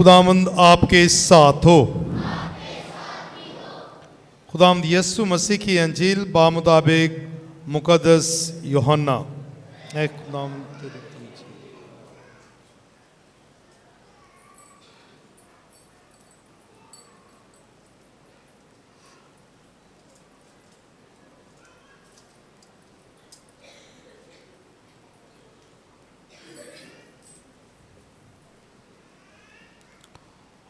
खुदावंद आपके साथ हो। खुदावंद यीशु मसीह की अंजील बामुताबिक मुकद्दस यूहन्ना। खुदावंद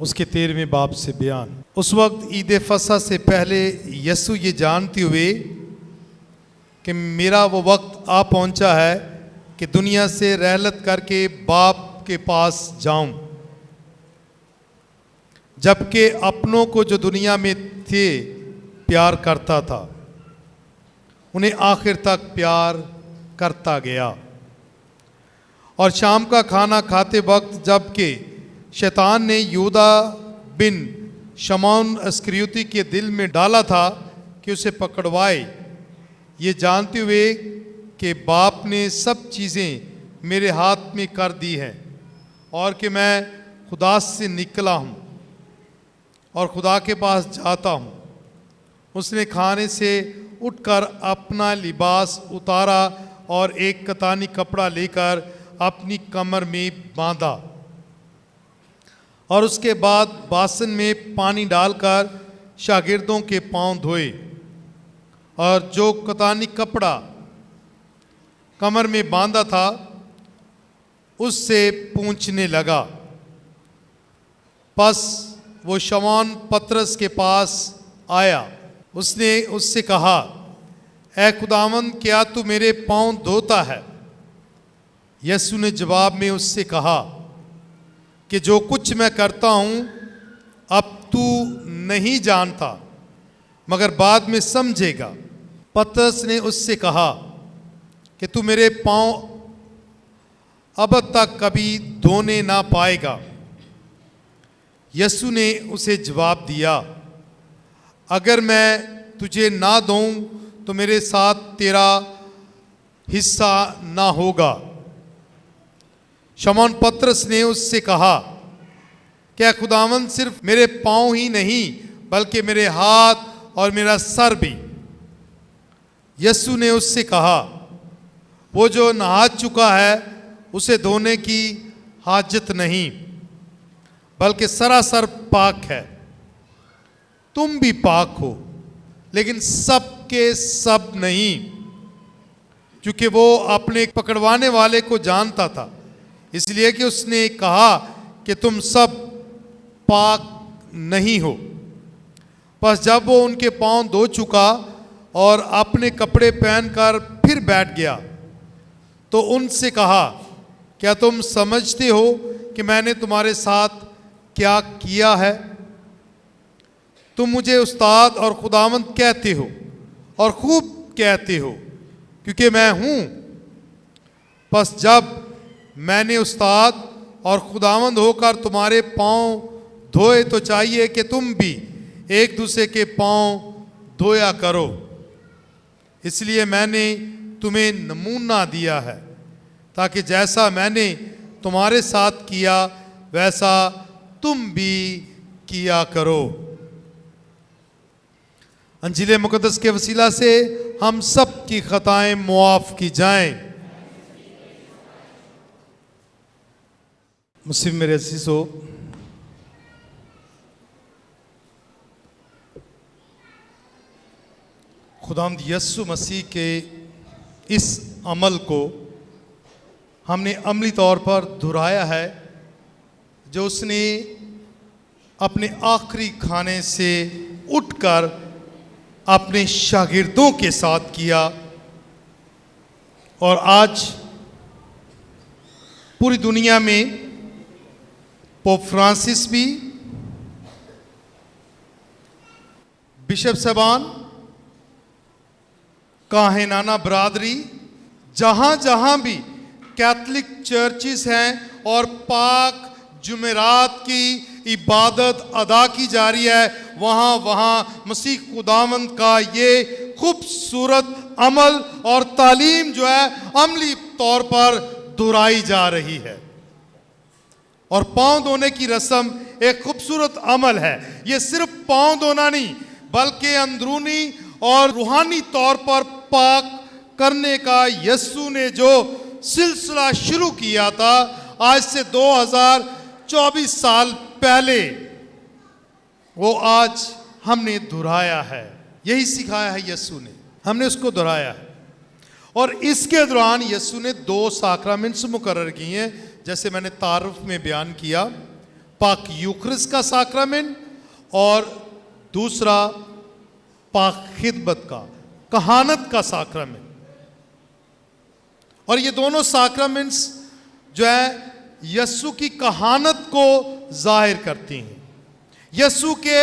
उसके 13वें बाब से बयान। उस वक्त ईद फसह से पहले यीशु ये जानते हुए कि मेरा वो वक्त आ पहुंचा है कि दुनिया से रहलत करके बाप के पास जाऊं, जबकि अपनों को जो दुनिया में थे प्यार करता था, उन्हें आखिर तक प्यार करता गया। और शाम का खाना खाते वक्त जबकि शैतान ने यहूदा बिन शमौन अस्करियोती के दिल में डाला था कि उसे पकड़वाए, ये जानते हुए कि बाप ने सब चीज़ें मेरे हाथ में कर दी हैं और कि मैं खुदा से निकला हूँ और खुदा के पास जाता हूँ, उसने खाने से उठकर अपना लिबास उतारा और एक कतानी कपड़ा लेकर अपनी कमर में बांधा और उसके बाद बासन में पानी डालकर शागिर्दों के पांव धोए और जो कतानी कपड़ा कमर में बांधा था उससे पूंछने लगा। बस वो शमौन पतरस के पास आया, उसने उससे कहा, ऐ खुदावंद, क्या तू मेरे पांव धोता है? यीशु ने जवाब में उससे कहा कि जो कुछ मैं करता हूं अब तू नहीं जानता, मगर बाद में समझेगा। पतरस ने उससे कहा कि तू मेरे पांव अब तक कभी धोने ना पाएगा। यीशु ने उसे जवाब दिया, अगर मैं तुझे ना धोऊं तो मेरे साथ तेरा हिस्सा ना होगा। शमौन पतरस ने उससे कहा, क्या खुदावंद सिर्फ मेरे पांव ही नहीं बल्कि मेरे हाथ और मेरा सर भी? यीशु ने उससे कहा, वो जो नहा चुका है उसे धोने की हाजत नहीं, बल्कि सरासर पाक है। तुम भी पाक हो, लेकिन सब के सब नहीं, क्योंकि वो अपने पकड़वाने वाले को जानता था, इसलिए कि उसने कहा कि तुम सब पाक नहीं हो। बस जब वो उनके पांव धो चुका और अपने कपड़े पहनकर फिर बैठ गया तो उनसे कहा, क्या तुम समझते हो कि मैंने तुम्हारे साथ क्या किया है? तुम मुझे उस्ताद और खुदावंद कहते हो और खूब कहते हो, क्योंकि मैं हूं। बस जब मैंने उस्ताद और खुदावंद होकर तुम्हारे पांव धोए तो चाहिए कि तुम भी एक दूसरे के पांव धोया करो। इसलिए मैंने तुम्हें नमूना दिया है, ताकि जैसा मैंने तुम्हारे साथ किया वैसा तुम भी किया करो। अंजील मुकद्दस के वसीला से हम सब की खताएं मुआफ की जाएं। मुस्लिम मेरे अज़ीज़ो, खुदावंद यीशु मसीह के इस अमल को हमने अमली तौर पर दोहराया है जो उसने अपने आखिरी खाने से उठकर अपने शागिर्दों के साथ किया। और आज पूरी दुनिया में पोप फ्रांसिस भी, बिशप साहबान, काहिनाना बरादरी, जहां जहां भी कैथोलिक चर्चिस हैं और पाक जुमेरात की इबादत अदा की जा रही है, वहां वहां मसीह खुदावंद का ये खूबसूरत अमल और तालीम जो है अमली तौर पर दोहराई जा रही है। और पांव धोने की रस्म एक खूबसूरत अमल है। ये सिर्फ पांव धोना नहीं बल्कि अंदरूनी और रूहानी तौर पर पाक करने का यीशु ने जो सिलसिला शुरू किया था आज से 2024 साल पहले, वो आज हमने दोहराया है। यही सिखाया है यीशु ने, हमने उसको दोहराया है। और इसके दौरान यीशु ने 2 साक्रामेंट्स मुकर्रर किए हैं, जैसे मैंने तारुफ में बयान किया, पाक यूखरिस्त का साक्रामेंट और दूसरा पाक खिदमत का, कहानत का साक्रामेंट। और ये दोनों साक्रामेंट्स जो है यीशु की कहानत को जाहिर करती हैं। यीशु के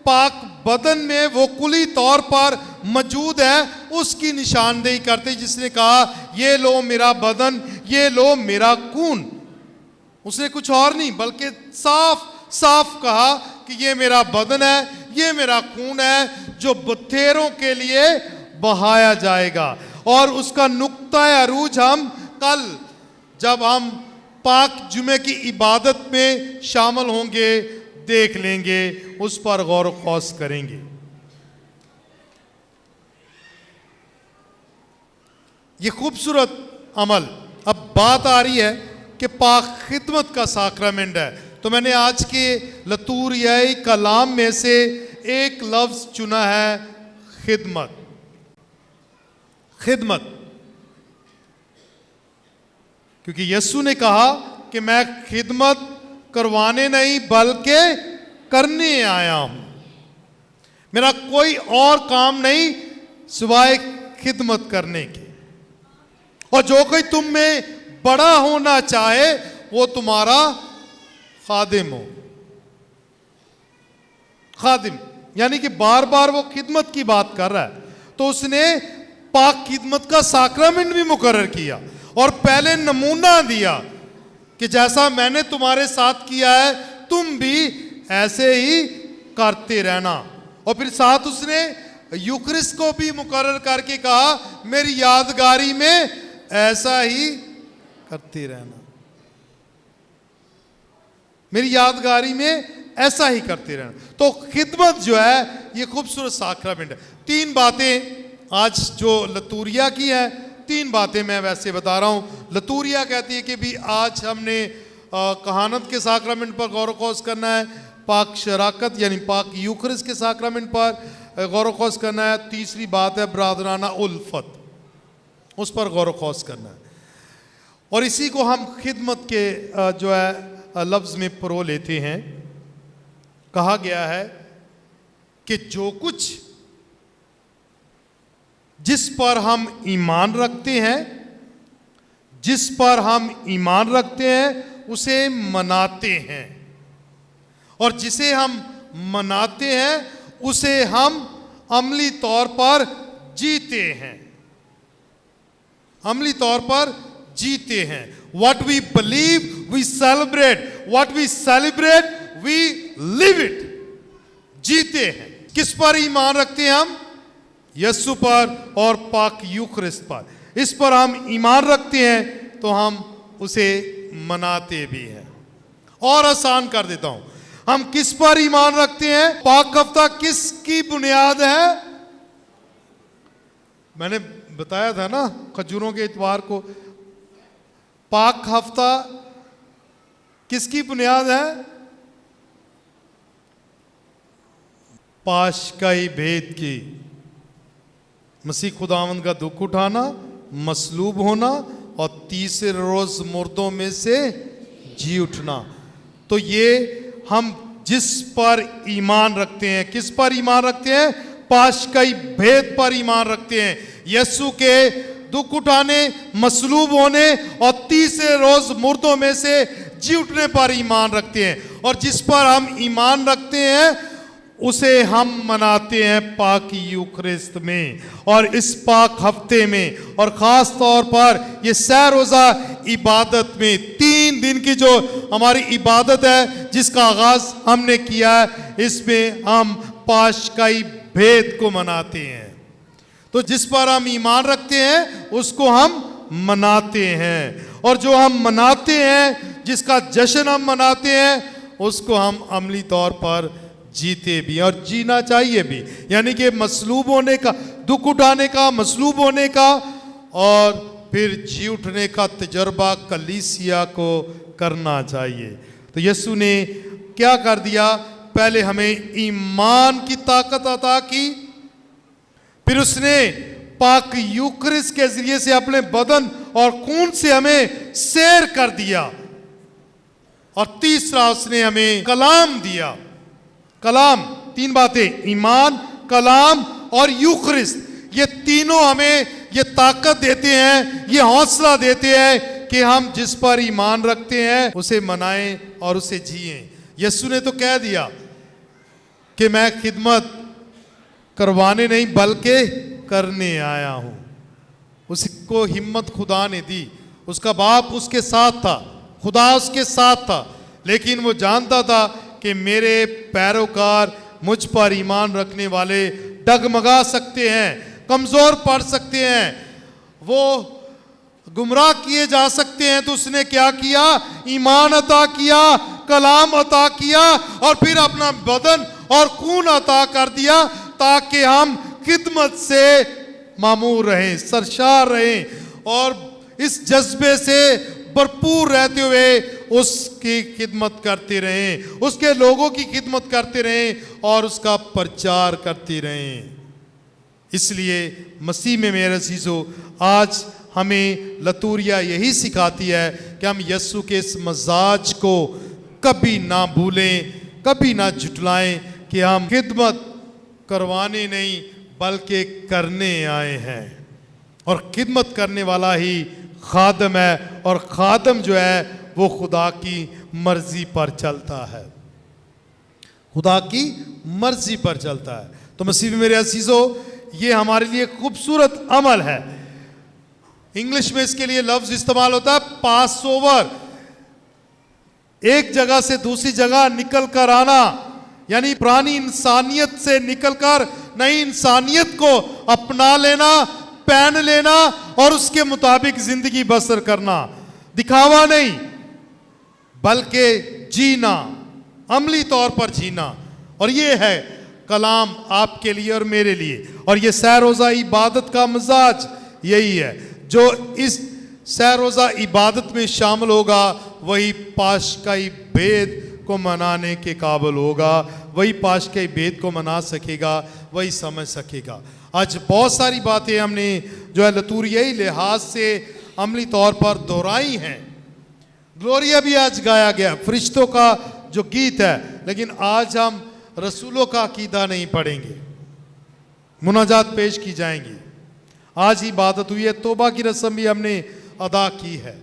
पाक बदन में वो कुली तौर पर मौजूद है, उसकी निशानदेही करते, जिसने कहा ये लो मेरा बदन, ये लो मेरा खून। उसने कुछ और नहीं बल्कि साफ साफ कहा कि ये मेरा बदन है, ये मेरा खून है जो बथेरों के लिए बहाया जाएगा। और उसका नुक्ता अरूज हम कल जब हम पाक जुमे की इबादत में शामिल होंगे देख लेंगे, उस पर गौर खौस करेंगे। ये खूबसूरत अमल। अब बात आ रही है कि पाक खिदमत का साक्रामेंट है, तो मैंने आज के लतूरियाई कलाम में से एक लफ्ज चुना है, खिदमत। खिदमत, क्योंकि यीशु ने कहा कि मैं खिदमत करवाने नहीं बल्कि करने आया हूं। मेरा कोई और काम नहीं सिवाय खिदमत करने के। और जो कोई तुम में बड़ा होना चाहे वो तुम्हारा खादिम हो। खादिम यानी कि बार बार वो खिदमत की बात कर रहा है, तो उसने पाक खिदमत का साक्रामेंट भी मुकर्रर किया और पहले नमूना दिया कि जैसा मैंने तुम्हारे साथ किया है तुम भी ऐसे ही करते रहना। और फिर साथ उसने यूखरिस्त को भी मुकर्रर करके कहा मेरी यादगारी में ऐसा ही करते रहना, मेरी यादगारी में ऐसा ही करते रहना। तो खिदमत जो है ये खूबसूरत साक्रामेंट है। 3 बातें आज जो लतूरिया की है, 3 बातें मैं वैसे बता रहा हूँ। लतूरिया कहती है कि भी आज हमने कहानत के साक्रामेंट पर गौर खौस करना है, पाक शराकत यानी पाक यूखरिस्त के साक्रामेंट पर गौर खौस करना है। तीसरी बात है बरादराना उल्फत, उस पर गौर खौस करना है। और इसी को हम खिदमत के जो है लफ्ज़ में परो लेते हैं। कहा गया है कि जो कुछ जिस पर हम ईमान रखते हैं, जिस पर हम ईमान रखते हैं उसे मनाते हैं, और जिसे हम मनाते हैं उसे हम अमली तौर पर जीते हैं। अमली तौर पर जीते हैं। What we believe we celebrate, what we celebrate we live it। जीते हैं। किस पर ईमान रखते हैं हम? यीशु पर और पाक यूखरिस्त पर। इस पर हम ईमान रखते हैं तो हम उसे मनाते भी हैं। और आसान कर देता हूं, हम किस पर ईमान रखते हैं? पाक हफ्ता किसकी बुनियाद है? मैंने बताया था ना खजूरों के इतवार को, पाक हफ्ता किसकी बुनियाद है? पाशकाई भेद की। मसीह खुदावंद का दुख उठाना, मसलूब होना और तीसरे रोज मुर्दों में से जी उठना। तो ये हम जिस पर ईमान रखते हैं, किस पर ईमान रखते हैं? पाशकाई भेद पर ईमान रखते हैं। यीशु के दुख उठाने, मसलूब होने और तीसरे रोज मुर्दों में से जी उठने पर ईमान रखते हैं। और जिस पर हम ईमान रखते हैं उसे हम मनाते हैं पाक यूखरिस्त में। और इस पाक हफ्ते में और ख़ास तौर पर ये सह रोज़ा इबादत में 3 दिन की जो हमारी इबादत है जिसका आगाज़ हमने किया है, इसमें हम पाशकाई भेद को मनाते हैं। तो जिस पर हम ईमान रखते हैं उसको हम मनाते हैं, और जो हम मनाते हैं जिसका जश्न हम मनाते हैं उसको हम अमली तौर पर जीते भी और जीना चाहिए भी। यानी कि मसलूब होने का, दुख उठाने का, मसलूब होने का और फिर जी उठने का तजर्बा कलीसिया को करना चाहिए। तो यीशु ने क्या कर दिया? पहले हमें ईमान की ताकत अता की, फिर उसने पाक यूक्रिस्ट के जरिए से अपने बदन और खून से हमें सैर कर दिया, और तीसरा उसने हमें कलाम दिया। कलाम, तीन बातें, ईमान, कलाम और यूक्रिस्ट, ये तीनों हमें ये ताकत देते हैं, ये हौसला देते हैं कि हम जिस पर ईमान रखते हैं उसे मनाएं और उसे जिएं। यीशु ने तो कह दिया कि मैं खिदमत करवाने नहीं बल्कि करने आया हूं। उसको हिम्मत खुदा ने दी। उसका बाप उसके साथ था, खुदा उसके साथ था, लेकिन वो जानता था कि मेरे पैरोकार मुझ पर ईमान रखने वाले डगमगा सकते हैं, कमजोर पड़ सकते हैं, वो गुमराह किए जा सकते हैं। तो उसने क्या किया? ईमान अता किया, कलाम अता किया और फिर अपना बदन और खून अता कर दिया ताकि हम खिदमत से मामूर रहें, सरशार रहें और इस जज्बे से भरपूर रहते हुए उसकी खिदमत करते रहें, उसके लोगों की खिदमत करते रहें और उसका प्रचार करते रहें। इसलिए मसीह में मेरे अजीजों, आज हमें लतूरिया यही सिखाती है कि हम यीशु के इस मजाज को कभी ना भूलें, कभी ना झुटलाएं कि हम खिदमत करवाने नहीं बल्कि करने आए हैं, और खिदमत करने वाला ही खादम है, और खादम जो है वो खुदा की मर्जी पर चलता है, खुदा की मर्जी पर चलता है। तो मसीह में मेरे अजीजों, ये हमारे लिए खूबसूरत अमल है। इंग्लिश में इसके लिए लफ्ज इस्तेमाल होता है पास ओवर, एक जगह से दूसरी जगह निकल कर आना, यानी पुरानी इंसानियत से निकलकर नई इंसानियत को अपना लेना, पहन लेना और उसके मुताबिक जिंदगी बसर करना। दिखावा नहीं बल्कि जीना, अमली तौर पर जीना। और ये है कलाम आपके लिए और मेरे लिए, और ये सैरोज़ा इबादत का मजाज यही है। जो इस सैरोज़ा इबादत में शामिल होगा वही पाशकाई भेद को मनाने के काबिल होगा, वही पाशकाई भेद को मना सकेगा, वही समझ सकेगा। आज बहुत सारी बातें हमने जो है लतूरियाई लिहाज से अमली तौर पर दोहराई हैं। ग्लोरिया भी आज गाया गया, फरिश्तों का जो गीत है, लेकिन आज हम रसूलों का अकीदा नहीं पढ़ेंगे, मुनाजात पेश की जाएंगी। आज इबादत हुई है, तौबा की रस्म भी हमने अदा की है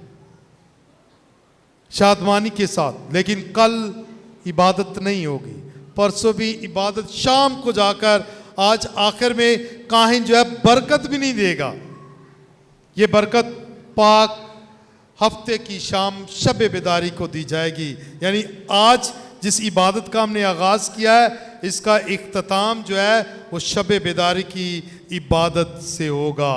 शादमानी के साथ, लेकिन कल इबादत नहीं होगी, परसों भी इबादत शाम को जाकर, आज आखिर में काहिन जो है बरकत भी नहीं देगा। ये बरकत पाक हफ्ते की शाम शब बेदारी को दी जाएगी। यानी आज जिस इबादत का हमने आगाज़ किया है, इसका इख्तिताम जो है वो शब बेदारी की इबादत से होगा।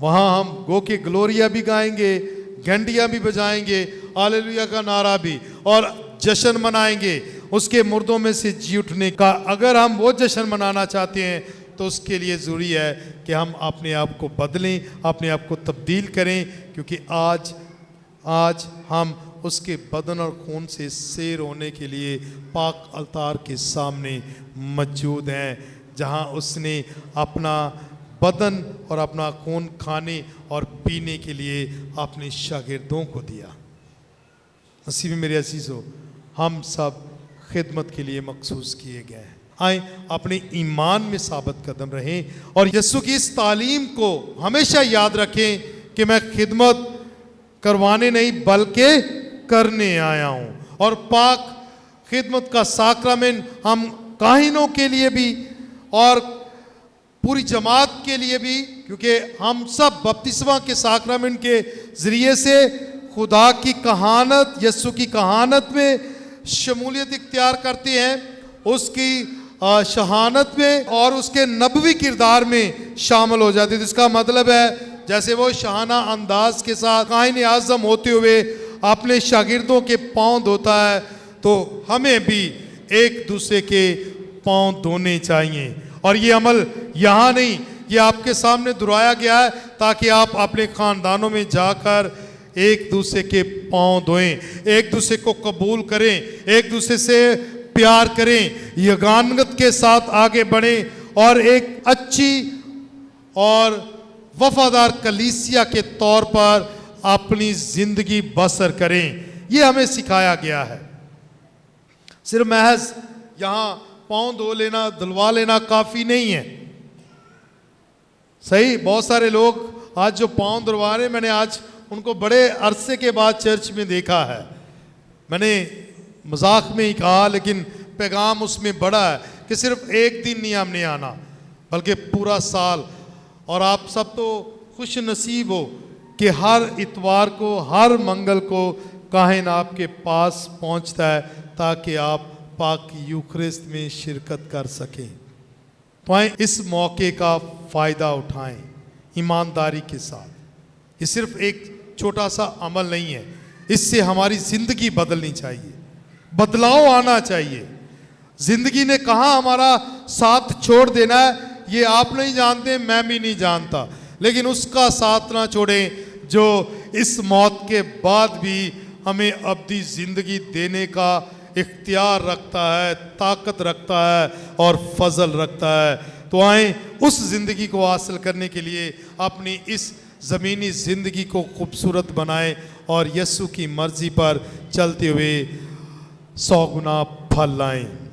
वहाँ हम गो के ग्लोरिया भी गाएंगे, घंटियाँ भी बजाएंगे, हालेलुया का नारा भी, और जश्न मनाएंगे उसके मुर्दों में से जी उठने का। अगर हम वो जश्न मनाना चाहते हैं तो उसके लिए ज़रूरी है कि हम अपने आप को बदलें, अपने आप को तब्दील करें, क्योंकि आज हम उसके बदन और खून से सैर होने के लिए पाक अलतार के सामने मौजूद हैं, जहां उसने अपना बदन और अपना खून खाने और पीने के लिए अपने शागिर्दों को दिया। मसीह में मेरे अजीज़ों, हम सब खिदमत के लिए मखसूस किए गए हैं। आए अपने ईमान में साबित कदम रहें और यीशु की इस तालीम को हमेशा याद रखें कि मैं खिदमत करवाने नहीं बल्कि करने आया हूँ। और पाक खिदमत का साक्रामेंट हम काहिनों के लिए भी और पूरी जमात के लिए भी, क्योंकि हम सब बपतिस्मा के साक्रामेंट के ज़रिए से खुदा की कहानत, यीशु की कहानत में शमूलियत इख्तियार करते हैं, उसकी शहानत में और उसके नबवी किरदार में शामिल हो जाते हैं। इसका मतलब है जैसे वो शहाना अंदाज के साथ काहिन आज़म होते हुए अपने शागिर्दों के पांव धोता है, तो हमें भी एक दूसरे के पांव धोने चाहिए। और ये अमल यहाँ नहीं, ये आपके सामने दोहराया गया है ताकि आप अपने खानदानों में जाकर एक दूसरे के पांव धोएं, एक दूसरे को कबूल करें, एक दूसरे से प्यार करें, यगानत के साथ आगे बढ़ें और एक अच्छी और वफादार कलीसिया के तौर पर अपनी जिंदगी बसर करें। ये हमें सिखाया गया है। सिर्फ महज यहाँ पांव धो लेना, धुलवा लेना काफ़ी नहीं है। सही, बहुत सारे लोग आज जो पांव धुलवा रहे, मैंने आज उनको बड़े अरसे के बाद चर्च में देखा है। मैंने मजाक में ही कहा, लेकिन पैगाम उसमें बड़ा है कि सिर्फ एक दिन नहीं हमने आना, बल्कि पूरा साल। और आप सब तो खुश नसीब हो कि हर इतवार को, हर मंगल को काहिन आपके पास पहुंचता है ताकि आप पाक यूखरिस्त में शिरकत कर सकें। तो आए इस मौके का फ़ायदा उठाएं ईमानदारी के साथ। ये सिर्फ एक छोटा सा अमल नहीं है, इससे हमारी ज़िंदगी बदलनी चाहिए, बदलाव आना चाहिए। ज़िंदगी ने कहाँ हमारा साथ छोड़ देना है ये आप नहीं जानते, मैं भी नहीं जानता, लेकिन उसका साथ ना छोड़ें जो इस मौत के बाद भी हमें अब्दी ज़िंदगी देने का इख्तियार रखता है, ताकत रखता है और फजल रखता है। तो आए उस ज़िंदगी को हासिल करने के लिए अपनी इस ज़मीनी ज़िंदगी को खूबसूरत बनाएं और यीशु की मर्ज़ी पर चलते हुए 100 गुना फल लाएं।